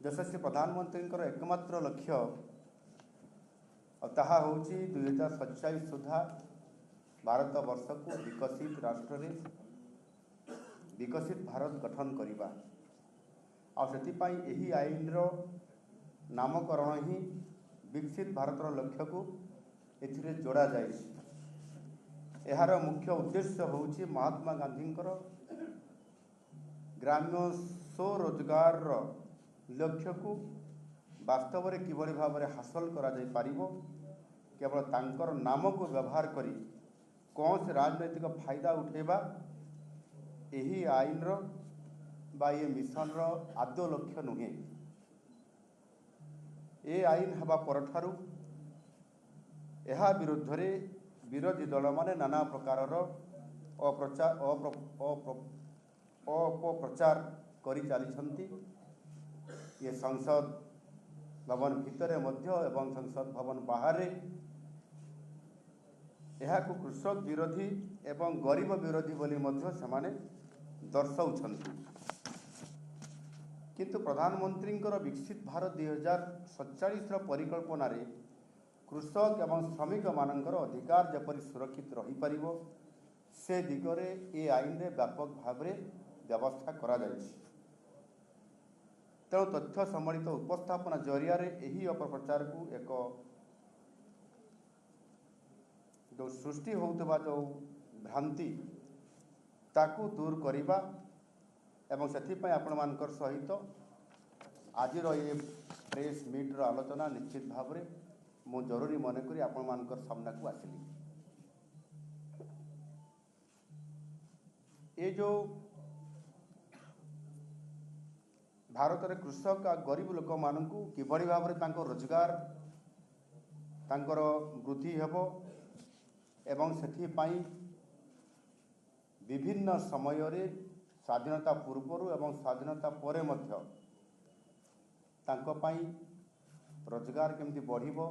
यशस्वी प्रधानमंत्री एकमात्र लक्ष्य ताहा होची 2047 सुधा भारत वर्ष को विकसित राष्ट्र रे विकसित भारत गठन करने आही आईन रो नामकरण ही विकसित भारत लक्ष्य को एथिरे जोड़ा जाए। यार मुख्य उद्देश्य होची महात्मा गांधी ग्राम्य स्वरोजगार लक्ष्य को वास्तव में किभली भाव में हासिल करा जाई पारिबो केवल तांकर नाम को व्यवहार करी कौन से राजनैतिक फायदा उठेबा यही आईन रो बा ये मिशन रो आदो लक्ष्य नुहे। ए आईन हवा परठारु यह विरुद्ध रे विरोधी दल माने नाना प्रकार अपप्रचार करी चली। ये संसद भवन भितर मध्य एवं संसद भवन बाहर यह कृषक विरोधी एवं गरीब विरोधी बोली मध्य सेमाने दर्शाउछन्ति। किंतु प्रधानमंत्री विकसित भारत 2047 परिकल्पना रे कृषक एवं श्रमिक मानकर अधिकार जपरी सुरक्षित रही पारिबो से दिगरे ए आईन रे व्यापक भाव में व्यवस्था करा जायछि। तेणु तथ्य सम्मिलित उपस्थापना जरिया यही अपप्रचार को एक जो सृष्टि होउतबा जो भ्रांति ताकू दूर करिबा एवं सेथिपई आपण मानकर सहित आज ये प्रेस मीट रो आलोचना निश्चित भाव में मु जरूरी मन करी आपण मानकर सामना को आसिली। ये जो भारत रे कृषक आ गरीब लोक मानकू किभली भाव में तांको रोजगार तांकर वृद्धि हेबो एवं सेथिपई विभिन्न समय रे स्वाधीनता पूर्व एवं स्वाधीनता परे मध्य तांको पई रोजगार केमती बढ़िबो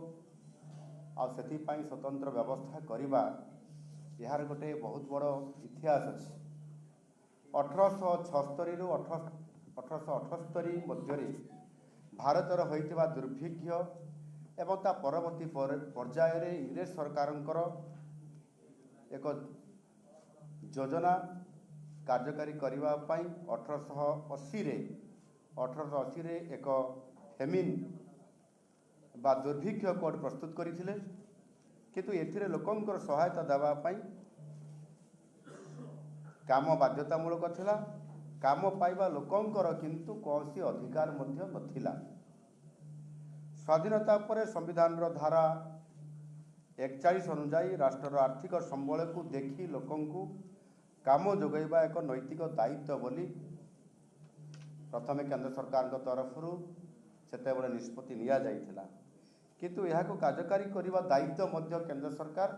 आ सेथिपई स्वतंत्र व्यवस्था करिबा यार गोटे बहुत बड़ इतिहास अछि। 1876 रु 1878 मध्य भारतर होइतिबा दुर्भिक्ष एवं ता परवर्ती पर्याय रे इंग्रेज सरकारंकर एक योजना कार्यकारी करिबा पई 1880 रे एक फेमिन बा दुर्भिक्ष कोड प्रस्तुत करथिले। किंतु एथिरे लोकंकर सहायता देबा पई काम बाध्यतामूलक थिला। काम पाइबा लोकंकर किंतु कौनसी अधिकार मध्य नथिला। स्वाधीनता पर संविधान रो धारा 41 अनुसार राष्ट्र आर्थिक संबल को देखी लोकंकु काम जोगैबा एक नैतिक दायित्व बोली प्रथमे केंद्र सरकार तरफ सेते बड़े निष्पत्ति निया जाइथिला। किंतु यह को कार्यकारी करिबा दायित्व मध्य केंद्र सरकार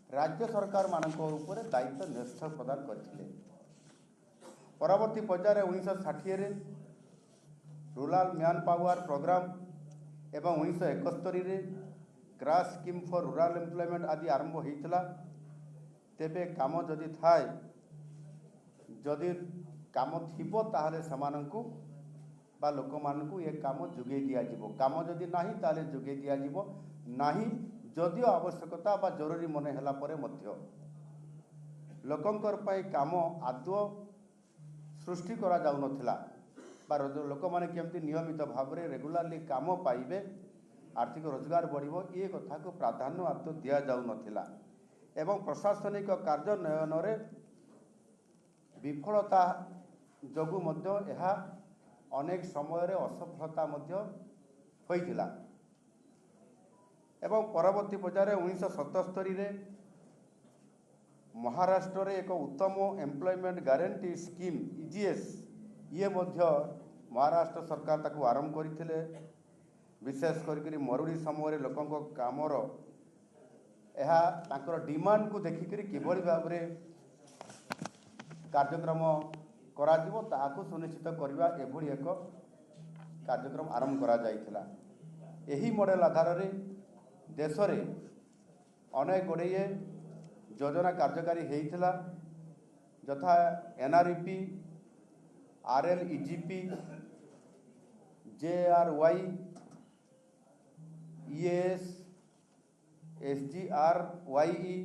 राज्य सरकार मानक ऊपर दायित्व न्यस्त प्रदान करथिले। परवर्ती पर्याय 1960 रे रूरल मैन पावर प्रोग्राम एवं 1971 रे crash scheme for rural employment आदि आरंभ होइथिला। तेबे काम जदि थाए जदि काम थिबो ताहले समानंकु बा लोक मानकु ये काम जुगे दिया जिवो। काम जदि नाही ताहले जुगे दिया जिवो नाही। जदिओ आवश्यकता बा जरूरी मने हला परे मध्य लोकंकर पई काम आदो सृष्टि करा जाउ नथिला बा लोक माने केमती नियमित भाव में रेगुलारली काम पाइबे आर्थिक रोजगार बढ़िबो ये कथा को प्राधान्य आदो दिया जाउ नथिला। एवं प्रशासनिक कार्यान्वयन रे विफलता जोगु मध्य यह अनेक समय रे असफलता मध्य होइथिला। एवं परवर्ती पर्याय 1977 रे महाराष्ट्र रे एक उत्तम एम्प्लॉयमेंट गारंटी स्कीम ईजीएस ये मध्य महाराष्ट्र सरकार ताकू आरंभ करथिले। विशेष करी मरुड़ी समय लोकंक कामर यह तांकर डिमांड को देखिक किभली भाव में कार्यक्रम करा जिवो ताहाकू सुनिश्चित करबा एभली एक कार्यक्रम आरंभ करा जाइथिला। एही मॉडल आधार रे देश रे अनेक गुड़िए योजना कार्यकारी होइथिला यथा एनआरईपी, आरएलईजीपी, JRY, ES, SGRYE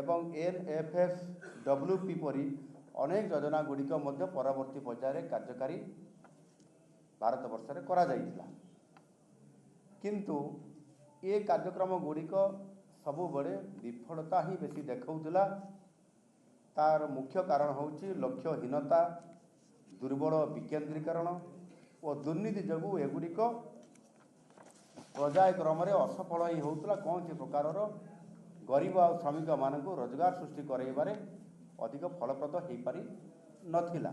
ଏବଂ NFFWP ପରି ଅନେକ ଯୋଜନା ଗୁଡ଼ିକ ମଧ୍ୟ ପରବର୍ତ୍ତୀ ପର୍ଯ୍ୟାୟରେ କାର୍ଯ୍ୟକାରୀ ଭାରତବର୍ଷରେ କରାଯାଇଥିଲା। କିନ୍ତୁ ଏ କାର୍ଯ୍ୟକ୍ରମ ଗୁଡ଼ିକ ସବୁବେଳେ ବିଫଳତା ହିଁ ବେଶୀ ଦେଖାଉଥିଲା। ତାର ମୁଖ୍ୟ କାରଣ ହେଉଛି ଲକ୍ଷ୍ୟହୀନତା, ଦୁର୍ବଳ ବିକେନ୍ଦ୍ରୀକରଣ ଓ ଦୁର୍ନୀତି ଯୋଗୁଁ ଏଗୁଡ଼ିକ ପର୍ଯ୍ୟାୟକ୍ରମରେ ଅସଫଳ ହିଁ ହେଉଥିଲା। କୌଣସି ପ୍ରକାରର ଗରିବ ଆଉ ଶ୍ରମିକମାନଙ୍କୁ ରୋଜଗାର ସୃଷ୍ଟି କରାଇବାରେ ଅଧିକ ଫଳପ୍ରଦ ହୋଇପାରି ନଥିଲା।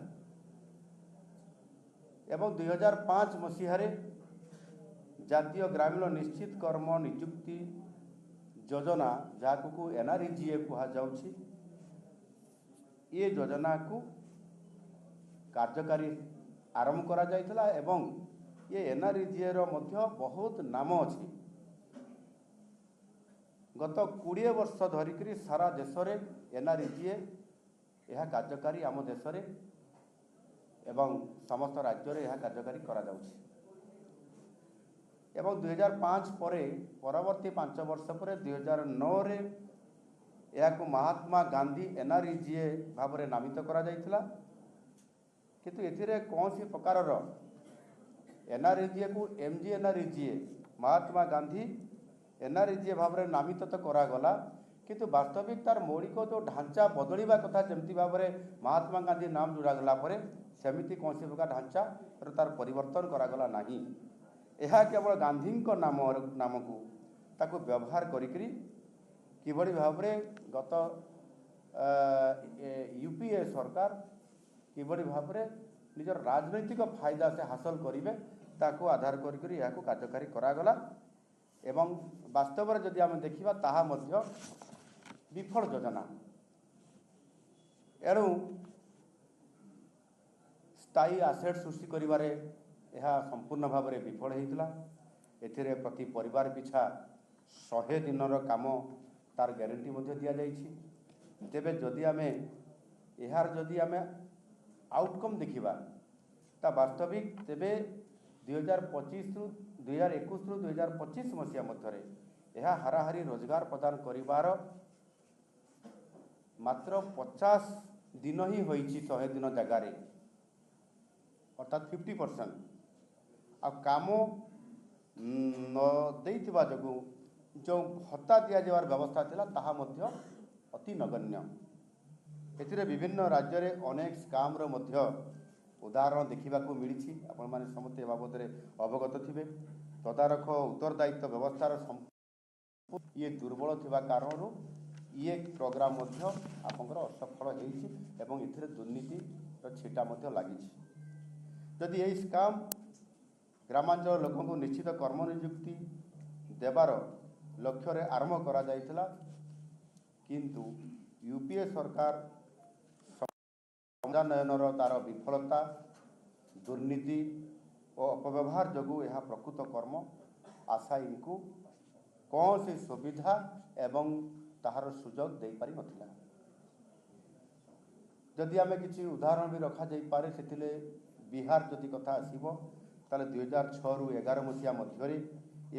ଏବଂ 2005 ମସିହାରେ ଜାତୀୟ ଗ୍ରାମୀଣ ନିଶ୍ଚିତ କର୍ମ ନିଯୁକ୍ତି ଯୋଜନା, ଯାହାକୁ NREGA କୁହାଯାଉଛି, ଏ ଯୋଜନାକୁ କାର୍ଯ୍ୟକାରୀ ଆରମ୍ଭ କରାଯାଇଥିଲା ଏବଂ ଏ NREGAର ମଧ୍ୟ ବହୁତ ନାମ ଅଛି। ଗତ 20 ବର୍ଷ ଧରିକରି ସାରା ଦେଶରେ NREGA ଏହା କାର୍ଯ୍ୟକାରୀ ଆମ ଦେଶରେ ଏବଂ ସମସ୍ତ ରାଜ୍ୟରେ ଏହା କାର୍ଯ୍ୟକାରୀ କରାଯାଉଛି। ଏବଂ 2005 ପରେ ପରବର୍ତ୍ତୀ 5 ବର୍ଷ ପରେ 2009ରେ ଏହାକୁ ମହାତ୍ମା ଗାନ୍ଧୀ NREGA ଭାବରେ ନାମିତ କରାଯାଇଥିଲା। କିନ୍ତୁ ଏଥିରେ କୌଣସି ପ୍ରକାରର NREGAକୁ MGNREGA ମହାତ୍ମା ଗାନ୍ଧୀ NREGA ଭାବରେ ନାମିତ ତ କରାଗଲା, କିନ୍ତୁ ବାସ୍ତବିକ ତାର ମୌଳିକ ଯେଉଁ ଢାଞ୍ଚା ବଦଳିବା କଥା, ଯେମିତି ଭାବରେ ମହାତ୍ମା ଗାନ୍ଧୀ ନାମ ଯୋଡ଼ାଗଲା ପରେ ସେମିତି କୌଣସି ପ୍ରକାର ଢାଞ୍ଚାର ତାର ପରିବର୍ତ୍ତନ କରାଗଲା ନାହିଁ। ଏହା କେବଳ ଗାନ୍ଧୀଙ୍କ ନାମକୁ ତାକୁ ବ୍ୟବହାର କରିକିରି କିଭଳି ଭାବରେ ଗତ UPA ସରକାର କିଭଳି ଭାବରେ ନିଜର ରାଜନୈତିକ ଫାଇଦା ସେ ହାସଲ କରିବେ ତାକୁ ଆଧାର କରିକିରି ଏହାକୁ କାର୍ଯ୍ୟକାରୀ କରାଗଲା। ଏବଂ ବାସ୍ତବରେ ଯଦି ଆମେ ଦେଖିବା ତାହା ମଧ୍ୟ ବିଫଳ ଯୋଜନା। ଏଣୁ ସ୍ଥାୟୀ ଆସେଟ୍ ସୃଷ୍ଟି କରିବାରେ ଏହା ସମ୍ପୂର୍ଣ୍ଣ ଭାବରେ ବିଫଳ ହୋଇଥିଲା। ଏଥିରେ ପ୍ରତି ପରିବାର ପିଛା 100 ଦିନର କାମ ତାର ଗ୍ୟାରେଣ୍ଟି ମଧ୍ୟ ଦିଆଯାଇଛି। ତେବେ ଯଦି ଆମେ ଏହାର ଆଉଟକମ୍ ଦେଖିବା ତା ବାସ୍ତବିକ, ତେବେ 2021ରୁ 2025 ମସିହା ମଧ୍ୟରେ ଏହା ହାରାହାରି ରୋଜଗାର ପ୍ରଦାନ କରିବାର ମାତ୍ର 50 ଦିନ ହିଁ ହୋଇଛି 100 ଦିନ ଜାଗାରେ, ଅର୍ଥାତ୍ 50%। ଆଉ କାମ ନ ଦେଇଥିବା ଯୋଗୁଁ ଯେଉଁ ଭତ୍ତା ଦିଆଯିବାର ବ୍ୟବସ୍ଥା ଥିଲା ତାହା ମଧ୍ୟ ଅତି ନଗଣ୍ୟ। ଏଥିରେ ବିଭିନ୍ନ ରାଜ୍ୟରେ ଅନେକ ସ୍କାମର ମଧ୍ୟ ଉଦାହରଣ ଦେଖିବାକୁ ମିଳିଛି। ଆପଣମାନେ ସମସ୍ତେ ଏ ବାବଦରେ ଅବଗତ ଥିବେ। ତଦାରଖ ଉତ୍ତରଦାୟିତ୍ୱ ବ୍ୟବସ୍ଥାର ଇଏ ଦୁର୍ବଳ ଥିବା କାରଣରୁ ଇଏ ପ୍ରୋଗ୍ରାମ ମଧ୍ୟ ଆପଣଙ୍କର ଅସଫଳ ହୋଇଛି ଏବଂ ଏଥିରେ ଦୁର୍ନୀତିର ଛିଟା ମଧ୍ୟ ଲାଗିଛି। ଯଦି ଏହି ସ୍କାମ୍ ଗ୍ରାମାଞ୍ଚଳ ଲୋକଙ୍କୁ ନିଶ୍ଚିତ କର୍ମ ନିଯୁକ୍ତି ଦେବାର ଲକ୍ଷ୍ୟରେ ଆରମ୍ଭ କରାଯାଇଥିଲା, କିନ୍ତୁ UPA ସରକାର ସମନ୍ୱୟନର ତାର ବିଫଳତା, ଦୁର୍ନୀତି ଓ ଅପବ୍ୟବହାର ଯୋଗୁଁ ଏହା ପ୍ରକୃତ କର୍ମ ଆଶାୟୀଙ୍କୁ କୌଣସି ସୁବିଧା ଏବଂ ତାହାର ସୁଯୋଗ ଦେଇପାରିନଥିଲା। ଯଦି ଆମେ କିଛି ଉଦାହରଣ ବି ରଖାଯାଇପାରେ, ସେଥିରେ ବିହାର ଯଦି କଥା ଆସିବ ତାହେଲେ 2006ରୁ 2011 ମସିହା ମଧ୍ୟରେ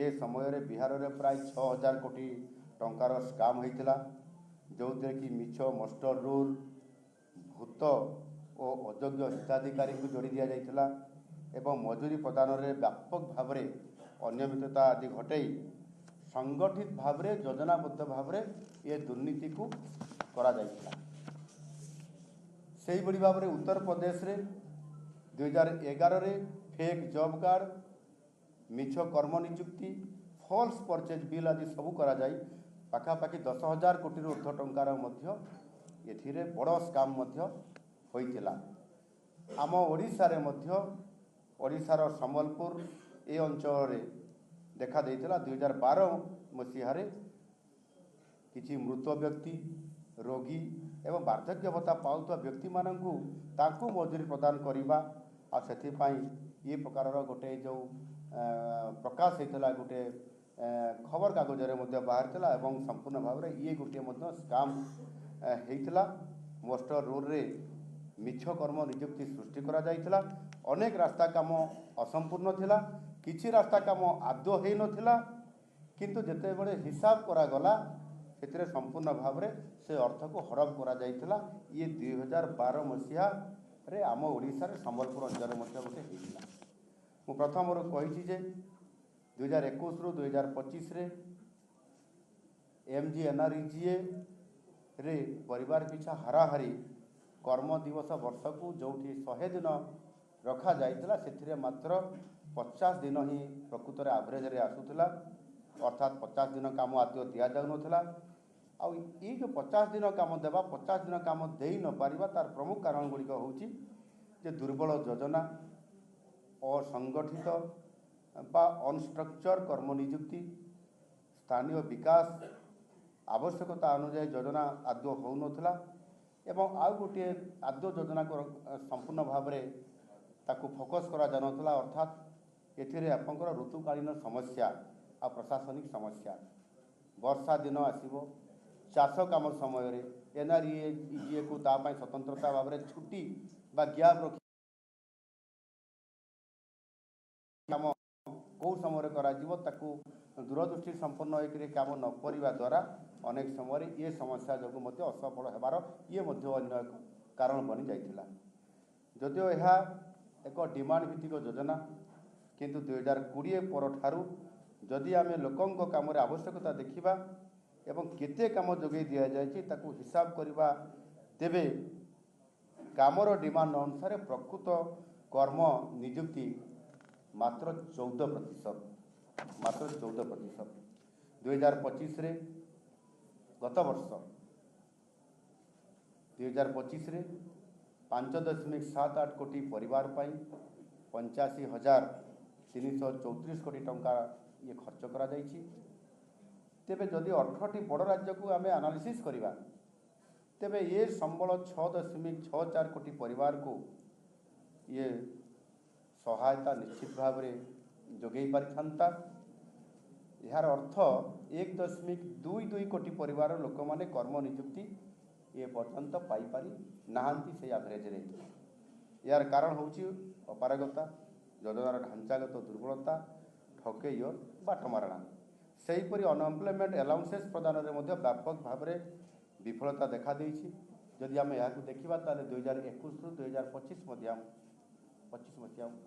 ଏ ସମୟରେ ବିହାରରେ ପ୍ରାୟ 6000 କୋଟି ଟଙ୍କାର ସ୍କାମ୍ ହୋଇଥିଲା, ଯେଉଁଥିରେ କି ମିଛ ମଷ୍ଟର ରୋଲ୍, ଭୂତ ଓ ଅଯୋଗ୍ୟ ହିତାଧିକାରୀଙ୍କୁ ଯୋଡ଼ି ଦିଆଯାଇଥିଲା ଏବଂ ମଜୁରୀ ପ୍ରଦାନରେ ବ୍ୟାପକ ଭାବରେ ଅନିୟମିତତା ଆଦି ଘଟାଇ ସଂଗଠିତ ଭାବରେ ଯୋଜନାବଦ୍ଧ ଭାବରେ ଏ ଦୁର୍ନୀତିକୁ କରାଯାଇଥିଲା। ସେହିଭଳି ଭାବରେ ଉତ୍ତରପ୍ରଦେଶରେ 2011ରେ ଫେକ୍ ଜବ୍ କାର୍ଡ଼, ମିଛ କର୍ମ ନିଯୁକ୍ତି, ଫଲ୍ସ ପରଚେଜ୍ ବିଲ୍ ଆଦି ସବୁ କରାଯାଇ ପାଖାପାଖି 10,000 କୋଟିରୁ ଉର୍ଦ୍ଧ୍ୱ ଟଙ୍କାର ମଧ୍ୟ ଏଥିରେ ବଡ଼ ସ୍କାମ୍ ମଧ୍ୟ ହୋଇଥିଲା। ଆମ ଓଡ଼ିଶାରେ ମଧ୍ୟ ଓଡ଼ିଶାର ସମ୍ବଲପୁର ଏ ଅଞ୍ଚଳରେ ଦେଖା ଦେଇଥିଲା। 2012 ମସିହାରେ କିଛି ମୃତ ବ୍ୟକ୍ତି, ରୋଗୀ ଏବଂ ବାର୍ଦ୍ଧକ୍ୟ ଭତ୍ତା ପାଉଥିବା ବ୍ୟକ୍ତିମାନଙ୍କୁ ତାଙ୍କୁ ମଜୁରୀ ପ୍ରଦାନ କରିବା ଆଉ ସେଥିପାଇଁ ଏ ପ୍ରକାରର ଗୋଟେ ଯେଉଁ ପ୍ରକାଶ ହୋଇଥିଲା, ଗୋଟେ ଖବରକାଗଜରେ ମଧ୍ୟ ବାହାରିଥିଲା ଏବଂ ସମ୍ପୂର୍ଣ୍ଣ ଭାବରେ ଇଏ ଗୋଟିଏ ମଧ୍ୟ ସ୍କାମ୍ ହୋଇଥିଲା। ମଷ୍ଟର ରୋଲ୍ରେ ମିଛ କର୍ମ ନିଯୁକ୍ତି ସୃଷ୍ଟି କରାଯାଇଥିଲା। ଅନେକ ରାସ୍ତା କାମ असंपूर्ण थिला, किछि रास्ता काम आदौ हेई नथिला, किंतु जेतेबेले हिसाब करागला से संपूर्ण भाव से अर्थ को हड़प करा जाइथिला। ये 2012 मसीहा रे आम ओडिशा संबलपुर अंचल गोटे होता। मु प्रथम कही 2021 रु 2025 रे MGNREGA रे परिवार पिछा हाराहारी कर्म दिवस वर्ष को जो 100 दिन रखा जाइथिला से मात्र 50 दिन ही प्रकृत एवरेज रे आसुथिला, अर्थात 50 दिन काम आदि दि जाऊनथिला। आउ ये जो 50 दिन काम देवा 50 दिन काम दे न पारिबा तार प्रमुख कारण गुड़िक होची जे दुर्बल योजना, असंगठित बा अनस्ट्रक्चर कर्म नियुक्ति, स्थानीय विकास आवश्यकता अनुसार योजना आदौ हो नथिला एवं आउ गोटे आदौ योजना को संपूर्ण भाव में ताकू फोकस करा जानथिला। अर्थात एथिरे आपनकर ऋतुकालीन समस्या आ प्रशासनिक समस्या, वर्षा दिन आसीबो, चाष काम समय NREGA को तापाई स्वतंत्रता भाव में छुट्टी बा गैप रखी काम कौ समय करा दूरदृष्टि संपन्न होकर काम न करने द्वारा अनेक समय ये समस्या जो असफल होबार ये अन्य कारण बनी जाइथिला। जदिओ यह एक डिमांड भित्तिक योजना, किंतु 2020 पर ठारू जदि आम लोकों काम आवश्यकता देखा एवं केते काम जोगे दि जाए ताकू हिसाब करवा, तेबे कामर डिमांड अनुसार प्रकृत कर्म नियुक्ति मात्र 14%, मात्र 14%। 2025 रे गत वर्ष 2025 रे 5.78 कोटी परिवार पाई 85,334 कोटी टंका ये खर्च करा जाइछि। तेबे जदि 18टी बड़ राज्य को आम एनालिसिस करिबा तेबे ये संबल 6.64 कोटी परिवार को ये सहायता निश्चित भाव में जोगई पारिथांता। यार अर्थ 1.22 कोटी परिवार लोक माने कर्म नियुक्ति ये पर्यंत पाई पारी नाहांती से एवरेज रे। यार कारण होची अपारगता, योजनार ढांचागत दुर्बलता, ठकेय बाटमारणा। सेहीपरि अनएम्प्लॉयमेंट अलाउंसेस प्रदान में व्यापक भाव में विफलता देखा देइछि। जदि आम यहाँ देखा ताले 2021 रु 2025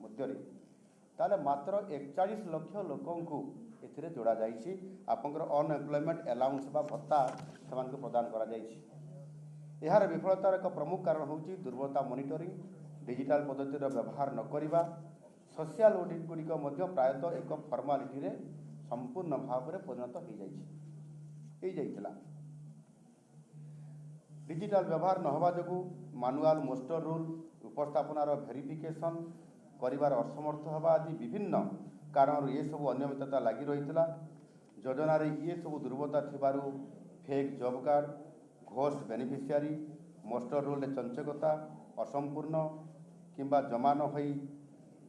मध्य ताले मात्र 41 लाख लोकों को एथिरे जोड़ा जाइछि। आपनकर अनएम्प्लॉयमेंट अलाउंस बा भत्ता सेमानक प्रदान करा जाइछि। यार विफलतार एक प्रमुख कारण होची दुर्बलता मॉनिटरिंग, डिजिटल पद्धतिर व्यवहार न करिबा, सोशल ऑडिट गुड़िक प्रायतः एक फॉर्मालिटी रे संपूर्ण भाव में परिणत हो जाइथिला। डिजिटल व्यवहार न होवा जोगु मैनुअल मोस्टर रूल, उपस्थापनार वेरिफिकेशन करिवार असमर्थ होवा आदि विभिन्न कारण ये सब अनियमितता लगी रही। योजना रे ये सब दुर्बलता थिबारु fake job card, ghost beneficiary, muster roll चंचकता, असंपूर्ण किंबा जमा न होई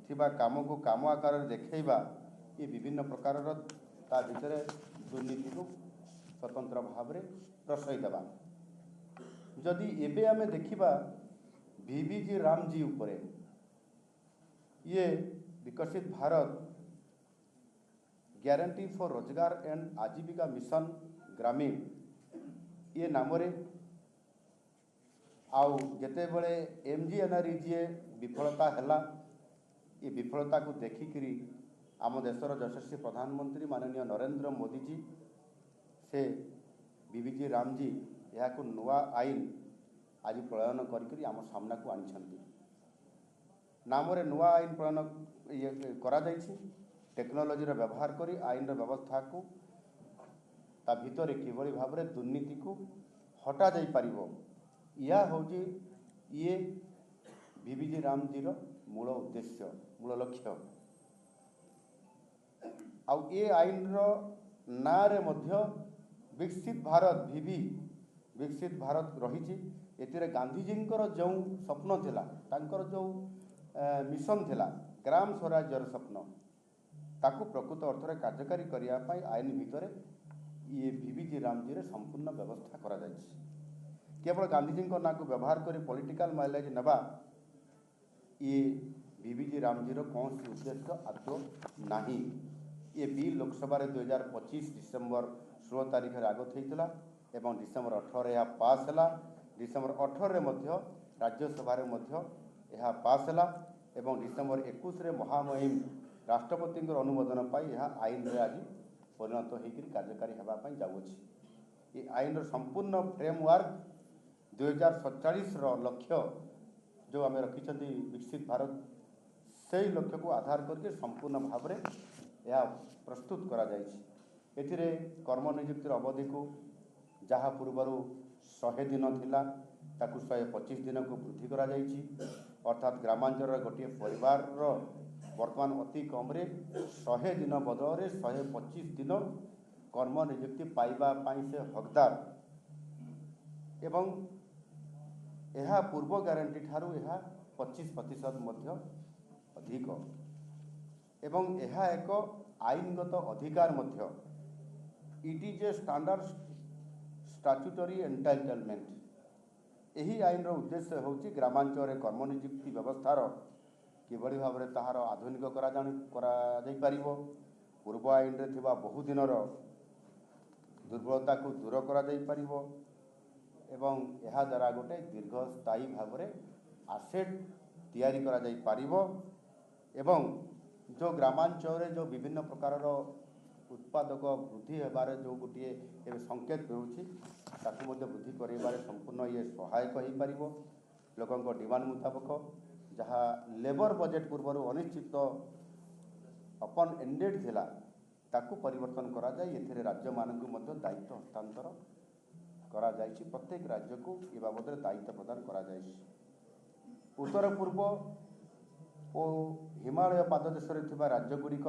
थिबा काम को काम आकार देखैबा, ये विभिन्न प्रकार ता भितर दुर्नीति को स्वतंत्र भाव में प्रश्रय देवा। जदि एबे आमे देखिबा VBG रामजी उपरे ये विकसित भारत ग्यारंटी फॉर रोजगार एंड आजीविका मिशन ग्रामीण ये नाम रे आउ जेते बळे MGNREGA विफलता हैला, ये विफलता को देखिकरी आम देशर यशस्वी प्रधानमंत्री माननीय नरेंद्र मोदी जी से VBG रामजी यह को नुआ आईन आज प्रणयन करी आम सामना को आनी नाम रे नुआ आईन प्रणयन ये करा जाइछि। टेक्नोलोजी व्यवहार करी आईन व्यवस्था को ता भितर किभली भाव में दुर्नीति को हटा जाई पारिबो, यह होची ये VBG रामजीर मूल उद्देश्य, मूल लक्ष्य। आउ ये आईन ना रे मध्य विकसित भारत VB विकसित भारत रही। एतिरे गांधीजी जो स्वप्न थिला, तांकर जो मिशन थिला ग्राम स्वराज्यर स्वप्न ताकू प्रकृत अर्थ में कार्यकारी करिया पाई आईन भितर ये VBG रामजी रे संपूर्ण व्यवस्था करा जाइछि। केवल गांधीजी ना को व्यवहार करी पॉलिटिकल माइलेज नबा ये विविजी रामजीर कौन उद्देश्य आदौ ना। ये बिल लोकसभा 2025 डिसेम्बर 16 तारीख में आगत होता एवं डिसेम्बर 18 यह पास है। डिसेम्बर 18 राज्यसभा यह पास है एवं डिसेम्बर 21 महामहिम राष्ट्रपति अनुमोदन पाई यह आईन रे आज परिणत होकर कार्यकारी होगापी जाऊँगी। ये आईन संपूर्ण फ्रेमवर्क 2047 लक्ष्य जो आम रखी विकसित भारत से लक्ष्य को आधार करके संपूर्ण भाव में यह प्रस्तुत करा एथिरे कर्म नियुक्तिर अवधि को जहाँ पूर्वर 100 दिन थिला ताकू 125 दिन को वृद्धि करा अर्थात ग्रामांचल गोटे परिवार वर्तमान अति कम 100 दिन बदल 125 दिन कर्म नियुक्ति पाइबा से हकदार एवं यह पूर्व ग्यारंटी ठारू यह 25% अधिक एवं यह एक आईनगत अधिकार मध्य। It is a standard statutory entitlement. यही आईन उद्देश्य होची ग्रामांचल कर्म नियुक्ति व्यवस्थार किभली भाव में ताहार आधुनिक करा पूर्व आईन रे थिबा बहु दिनर दुर्बलता को दूर करा एवं यह द्वारा गोटे दीर्घस्थायी भाव में आसेट तैयारी करा पारिबो एवं जो ग्रामांचल जो विभिन्न प्रकार उत्पादक वृद्धि होबार जो गोटे संकेत मिलूँ वृद्धि कर संपूर्ण ये सहायक हो पार लोकों डिमांड मुताबक जहाँ लेबर बजेट पूर्व अनिश्चित ओपन एंडेड थिला ताकू परिवर्तन करा जाए एथिरे राज्य मानकु मध्य दायित्व हस्तांतर करा जायछि। प्रत्येक राज्य को ए बाबद दायित्व प्रदान करा जायछि। उत्तर पूर्व और हिमालय पाददेश राज्यगुड़िक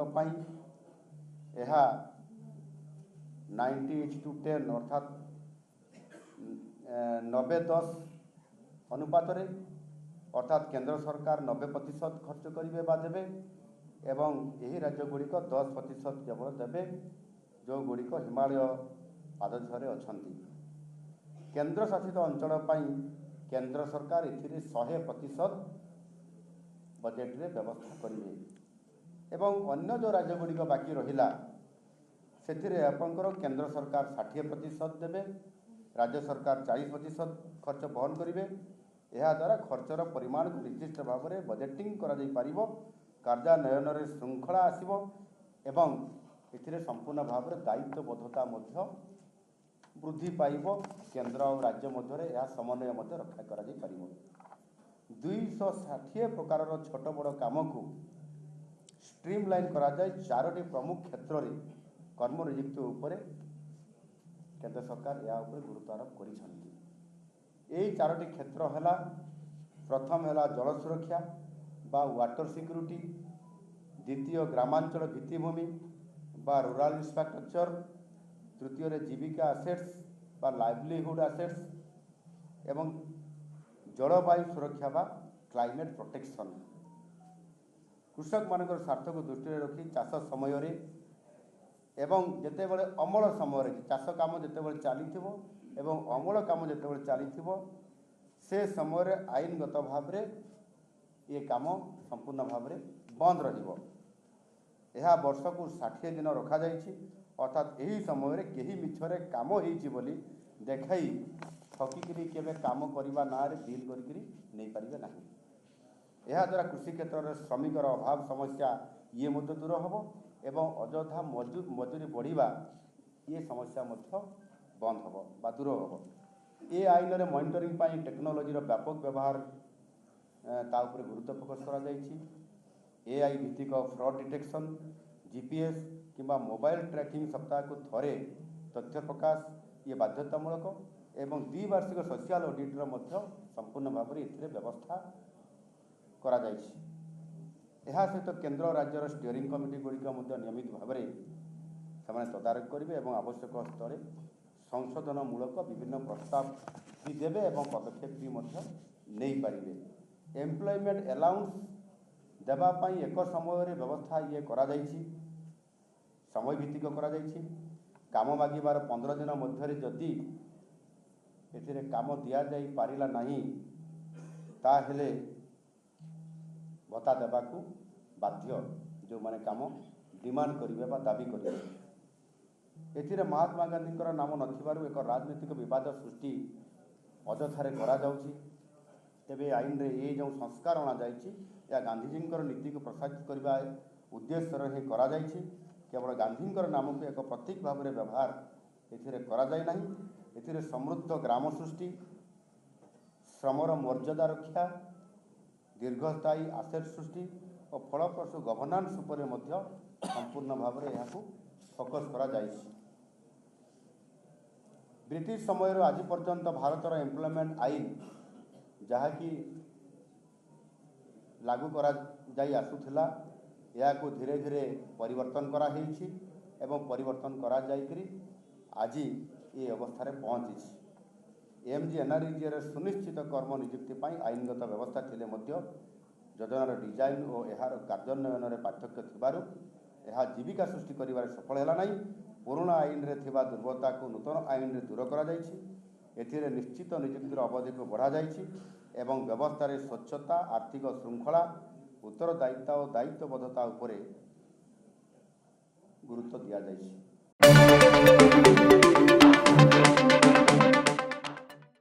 90:10 अर्थात 90-10 अनुपात अर्थात केंद्र सरकार 90% खर्च करेंगे बा देवे एवं यही राज्यगुड़िक 10% केवल देवे जो गुड़िक हिमालय पाददेश अच्छा। केंद्र शासित अंचल केंद्र सरकार एथिरे 100% बजेट रे व्यवस्था करेंगे एवं अन्य जो राज्यगुड़िक बाकी रहिला सेथिरे आपंकर केंद्र सरकार 60% देवे राज्य सरकार 40% खर्च बहन करेंगे। यह द्वारा खर्चर परिमाण को निर्दिष्ट भाव में बजेटिंग करा जाई पारिबो कार्यान्वयन रे श्रृंखला आसिबो एवं एथिरे संपूर्ण भाव में दायित्वबद्धता मध्य वृद्धि पाइब केंद्र और राज्य मध्य यह समन्वय मध्य रक्षा करा जाई पारिबो। 260 प्रकार छोट बड़ काम को स्ट्रीमलाइन करा जाए 4टी प्रमुख क्षेत्र में कर्म नियुक्ति उपरे केंद्र सरकार या उपरे गुरुत्व आरोप करिसंती। एही 4टी क्षेत्र हला प्रथम हला जल सुरक्षा बा वाटर सिक्यूरिटी, द्वितीय ग्रामांचल भित्तिभूमि बा रूराल इंफ्रास्ट्रक्चर, तृतीय रे जीविका एसेट्स बा लाइवलीहुड एसेट्स एवं जलवायु सुरक्षा बा क्लाइमेट प्रोटेक्शन। कृषक मानकर स्वार्थ को दृष्टि रखी चाष समय रे एवं जेतेबेले अमल समय चाष काम जेतेबेले चली एवं अमल काम जेतेबेले चली से समय आईनगत भाव रे ये काम संपूर्ण भाव में बंद रहिबो। यह वर्ष को 60 दिन रखा जाइछि अर्थात यही समय कहीं मिछरे काम होइछि बोली देखाई ठकिकी केवे काम करने ना बिल करी नहीं पारे ना। यह द्वारा कृषि क्षेत्र में श्रमिकर अभाव समस्या ये मध्य दूर हम एवं अଯଥା मजूरी बढ़िबा ये समस्या मध्य बंद हम बा दूर हम। ये आईन रे मॉनिटरिंग पाई टेक्नोलोजी व्यापक व्यवहार ता उपरे गुरुत्व फोकस करा जाइछि। एआई भित्तिक फ्रॉड डिटेक्शन, जीपीएस किंबा मोबाइल ट्रैकिंग सप्ताह को थरे तथ्य प्रकाश ये बाध्यतामूलक एवं द्विवार्षिक सोशल ऑडिटर मध्य संपूर्ण भाव में एथिरे व्यवस्था करा जाइछि। यह सहित केंद्र और राज्यर स्टीयरिंग कमिटी गुड़िक नियमित भाव में से तदारख करेंगे और आवश्यक स्तर संशोधनमूलक विभिन्न प्रस्ताव भी देवे और पदक्षेप भी नहीं पारे। एम्प्लॉयमेंट अलाउंस देवाई एक समय व्यवस्था ये करा जाइछि, समय भित्तिक करा जाइछि। काम मागिबार 15 दिन मध्य जदि एथिरे काम दिया जाई पारिला नहीं ताहेले ଭତ୍ତା ଦେବାକୁ ବାଧ୍ୟ ଯେଉଁମାନେ କାମ ଡିମାଣ୍ଡ କରିବେ ବା ଦାବି କରିବେ। ଏଥିରେ ମହାତ୍ମା ଗାନ୍ଧୀଙ୍କର ନାମ ନଥିବାରୁ ଏକ ରାଜନୈତିକ ବିବାଦ ସୃଷ୍ଟି ଅଯଥାରେ କରାଯାଉଛି। ତେବେ ଆଇନରେ ଏ ଯେଉଁ ସଂସ୍କାର ଅଣାଯାଇଛି ଏହା ଗାନ୍ଧିଜୀଙ୍କର ନୀତିକୁ ପ୍ରସାରିତ କରିବା ଉଦ୍ଦେଶ୍ୟରେ ହିଁ କରାଯାଇଛି। କେବଳ ଗାନ୍ଧୀଙ୍କର ନାମକୁ ଏକ ପ୍ରତୀକ ଭାବରେ ବ୍ୟବହାର ଏଥିରେ କରାଯାଇ ନାହିଁ। ଏଥିରେ ସମୃଦ୍ଧ ଗ୍ରାମ ସୃଷ୍ଟି, ଶ୍ରମର ମର୍ଯ୍ୟାଦା ରକ୍ଷା, ଦୀର୍ଘସ୍ଥାୟୀ ଆସେଟ୍ ସୃଷ୍ଟି ଓ ଫଳପ୍ରସୂ ଗଭର୍ଣ୍ଣାନ୍ସ ଉପରେ ମଧ୍ୟ ସମ୍ପୂର୍ଣ୍ଣ ଭାବରେ ଏହାକୁ ଫୋକସ୍ କରାଯାଇଛି। ବ୍ରିଟିଶ ସମୟରୁ ଆଜି ପର୍ଯ୍ୟନ୍ତ ଭାରତର ଏମ୍ପ୍ଲୟମେଣ୍ଟ ଆଇନ ଯାହାକି ଲାଗୁ କରାଯାଇ ଆସୁଥିଲା, ଏହାକୁ ଧୀରେ ଧୀରେ ପରିବର୍ତ୍ତନ କରାଯାଇଛି ଏବଂ ପରିବର୍ତ୍ତନ କରାଯାଇକରି ଆଜି ଏ ଅବସ୍ଥାରେ ପହଞ୍ଚିଛି। MGNREGAରେ ସୁନିଶ୍ଚିତ କର୍ମ ନିଯୁକ୍ତି ପାଇଁ ଆଇନଗତ ବ୍ୟବସ୍ଥା ଥିଲେ ମଧ୍ୟ ଯୋଜନାର ଡିଜାଇନ ଓ ଏହାର କାର୍ଯ୍ୟାନ୍ୱୟନରେ ପାର୍ଥକ୍ୟ ଥିବାରୁ ଏହା ଜୀବିକା ସୃଷ୍ଟି କରିବାରେ ସଫଳ ହେଲା ନାହିଁ। ପୁରୁଣା ଆଇନରେ ଥିବା ଦୁର୍ବଳତାକୁ ନୂତନ ଆଇନରେ ଦୂର କରାଯାଇଛି। ଏଥିରେ ନିଶ୍ଚିତ ନିଯୁକ୍ତିର ଅବଧିକୁ ବଢ଼ାଯାଇଛି ଏବଂ ବ୍ୟବସ୍ଥାରେ ସ୍ୱଚ୍ଛତା, ଆର୍ଥିକ ଶୃଙ୍ଖଳା, ଉତ୍ତରଦାୟିତା ଓ ଦାୟିତ୍ୱବୋଧତା ଉପରେ ଗୁରୁତ୍ୱ ଦିଆଯାଇଛି।